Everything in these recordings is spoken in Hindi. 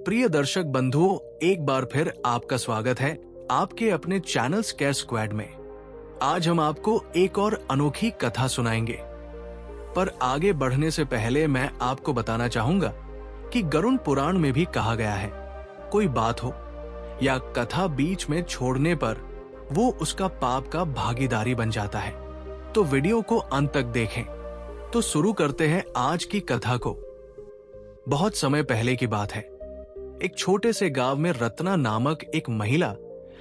प्रिय दर्शक बंधुओं, एक बार फिर आपका स्वागत है आपके अपने चैनल स्केयर स्क्वाड में। आज हम आपको एक और अनोखी कथा सुनाएंगे। पर आगे बढ़ने से पहले मैं आपको बताना चाहूंगा कि गरुड़ पुराण में भी कहा गया है, कोई बात हो या कथा बीच में छोड़ने पर वो उसका पाप का भागीदारी बन जाता है। तो वीडियो को अंत तक देखें। तो शुरू करते हैं आज की कथा को। बहुत समय पहले की बात है। एक छोटे से गांव में रत्ना नामक एक महिला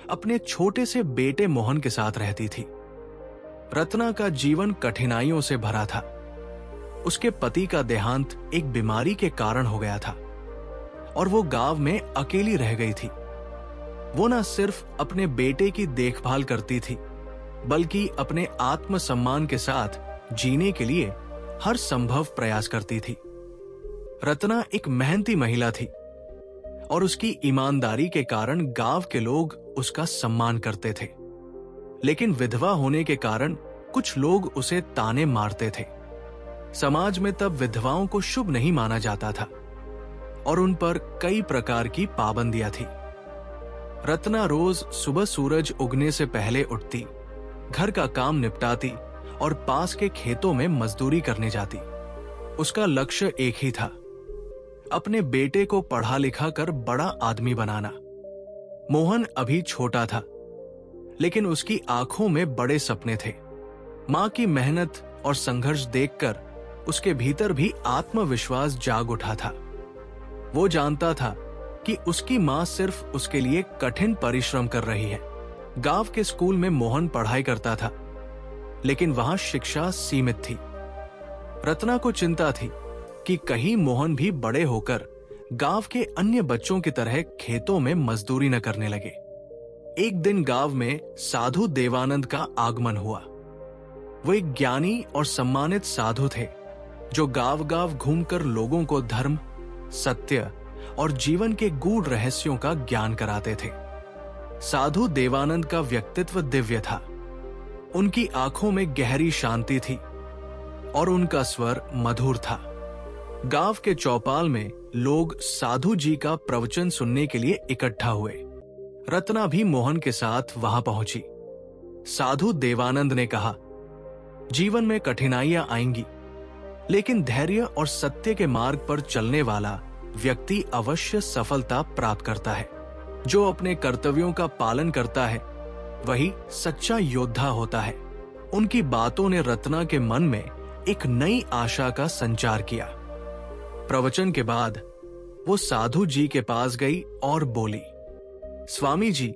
अपने छोटे से बेटे मोहन के साथ रहती थी। रत्ना का जीवन कठिनाइयों से भरा था। उसके पति का देहांत एक बीमारी के कारण हो गया था और वो गांव में अकेली रह गई थी। वो न सिर्फ अपने बेटे की देखभाल करती थी, बल्कि अपने आत्मसम्मान के साथ जीने के लिए हर संभव प्रयास करती थी। रत्ना एक मेहनती महिला थी और उसकी ईमानदारी के कारण गांव के लोग उसका सम्मान करते थे। लेकिन विधवा होने के कारण कुछ लोग उसे ताने मारते थे। समाज में तब विधवाओं को शुभ नहीं माना जाता था और उन पर कई प्रकार की पाबंदियां थी। रत्ना रोज सुबह सूरज उगने से पहले उठती, घर का काम निपटाती और पास के खेतों में मजदूरी करने जाती। उसका लक्ष्य एक ही था, अपने बेटे को पढ़ा लिखा कर बड़ा आदमी बनाना। मोहन अभी छोटा था, लेकिन उसकी आंखों में बड़े सपने थे। मां की मेहनत और संघर्ष देखकर उसके भीतर भी आत्मविश्वास जाग उठा था। वो जानता था कि उसकी मां सिर्फ उसके लिए कठिन परिश्रम कर रही है। गांव के स्कूल में मोहन पढ़ाई करता था, लेकिन वहां शिक्षा सीमित थी। रत्ना को चिंता थी कि कहीं मोहन भी बड़े होकर गांव के अन्य बच्चों की तरह खेतों में मजदूरी न करने लगे। एक दिन गांव में साधु देवानंद का आगमन हुआ। वो एक ज्ञानी और सम्मानित साधु थे जो गांव-गांव घूमकर लोगों को धर्म, सत्य और जीवन के गूढ़ रहस्यों का ज्ञान कराते थे। साधु देवानंद का व्यक्तित्व दिव्य था। उनकी आंखों में गहरी शांति थी और उनका स्वर मधुर था। गांव के चौपाल में लोग साधु जी का प्रवचन सुनने के लिए इकट्ठा हुए। रत्ना भी मोहन के साथ वहां पहुंची। साधु देवानंद ने कहा, जीवन में कठिनाइयां आएंगी, लेकिन धैर्य और सत्य के मार्ग पर चलने वाला व्यक्ति अवश्य सफलता प्राप्त करता है। जो अपने कर्तव्यों का पालन करता है वही सच्चा योद्धा होता है। उनकी बातों ने रत्ना के मन में एक नई आशा का संचार किया। प्रवचन के बाद वो साधु जी के पास गई और बोली, स्वामी जी,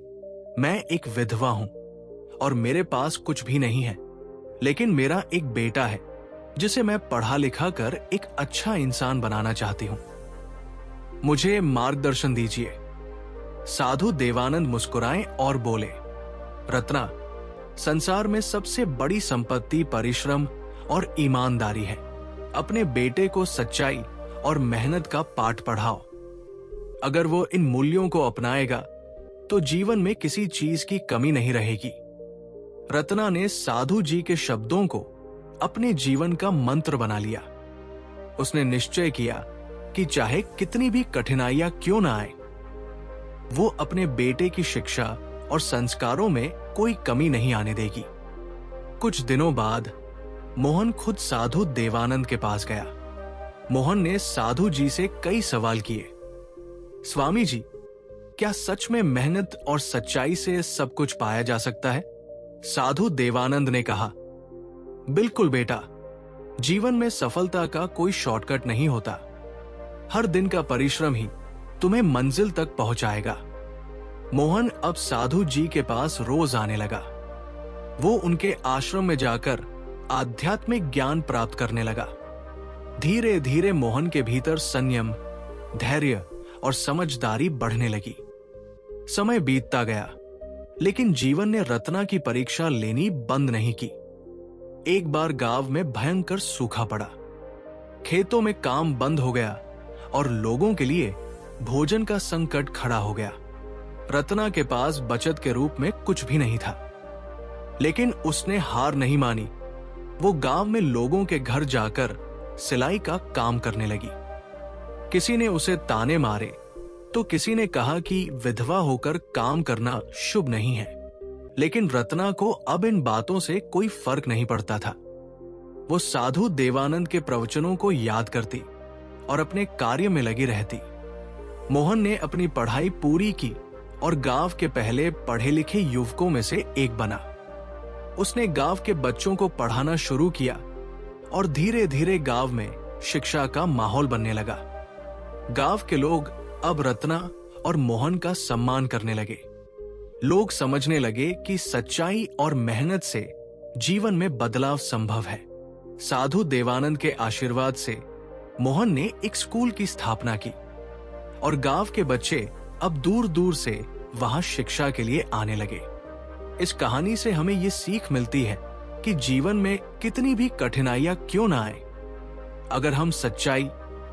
मैं एक विधवा हूं और मेरे पास कुछ भी नहीं है, लेकिन मेरा एक बेटा है जिसे मैं पढ़ा लिखा कर एक अच्छा इंसान बनाना चाहती हूं। मुझे मार्गदर्शन दीजिए। साधु देवानंद मुस्कुराए और बोले, रत्ना, संसार में सबसे बड़ी संपत्ति परिश्रम और ईमानदारी है। अपने बेटे को सच्चाई और मेहनत का पाठ पढ़ाओ। अगर वो इन मूल्यों को अपनाएगा तो जीवन में किसी चीज की कमी नहीं रहेगी। रत्ना ने साधु जी के शब्दों को अपने जीवन का मंत्र बना लिया। उसने निश्चय किया कि चाहे कितनी भी कठिनाइयां क्यों ना आए, वो अपने बेटे की शिक्षा और संस्कारों में कोई कमी नहीं आने देगी। कुछ दिनों बाद मोहन खुद साधु देवानंद के पास गया। मोहन ने साधु जी से कई सवाल किए। स्वामी जी, क्या सच में मेहनत और सच्चाई से सब कुछ पाया जा सकता है? साधु देवानंद ने कहा, बिल्कुल बेटा, जीवन में सफलता का कोई शॉर्टकट नहीं होता। हर दिन का परिश्रम ही तुम्हें मंजिल तक पहुंचाएगा। मोहन अब साधु जी के पास रोज आने लगा। वो उनके आश्रम में जाकर आध्यात्मिक ज्ञान प्राप्त करने लगा। धीरे धीरे मोहन के भीतर संयम, धैर्य और समझदारी बढ़ने लगी। समय बीतता गया, लेकिन जीवन ने रत्ना की परीक्षा लेनी बंद नहीं की। एक बार गांव में भयंकर सूखा पड़ा। खेतों में काम बंद हो गया और लोगों के लिए भोजन का संकट खड़ा हो गया। रत्ना के पास बचत के रूप में कुछ भी नहीं था, लेकिन उसने हार नहीं मानी। वो गांव में लोगों के घर जाकर सिलाई का काम करने लगी। किसी ने उसे ताने मारे तो किसी ने कहा कि विधवा होकर काम करना शुभ नहीं है। लेकिन रत्ना को अब इन बातों से कोई फर्क नहीं पड़ता था। वो साधु देवानंद के प्रवचनों को याद करती और अपने कार्य में लगी रहती। मोहन ने अपनी पढ़ाई पूरी की और गांव के पहले पढ़े लिखे युवकों में से एक बना। उसने गांव के बच्चों को पढ़ाना शुरू किया और धीरे धीरे गांव में शिक्षा का माहौल बनने लगा। गांव के लोग अब रत्ना और मोहन का सम्मान करने लगे। लोग समझने लगे कि सच्चाई और मेहनत से जीवन में बदलाव संभव है। साधु देवानंद के आशीर्वाद से मोहन ने एक स्कूल की स्थापना की और गांव के बच्चे अब दूर दूर से वहां शिक्षा के लिए आने लगे। इस कहानी से हमें ये सीख मिलती है कि जीवन में कितनी भी कठिनाइयां क्यों ना आए, अगर हम सच्चाई,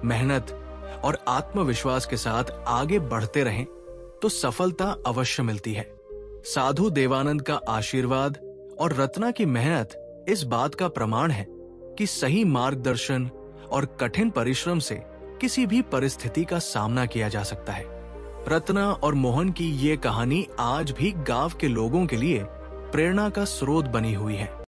मेहनत और आत्मविश्वास के साथ आगे बढ़ते रहें तो सफलता अवश्य मिलती है। साधु देवानंद का आशीर्वाद और रत्ना की मेहनत इस बात का प्रमाण है कि सही मार्गदर्शन और कठिन परिश्रम से किसी भी परिस्थिति का सामना किया जा सकता है। रत्ना और मोहन की ये कहानी आज भी गांव के लोगों के लिए प्रेरणा का स्रोत बनी हुई है।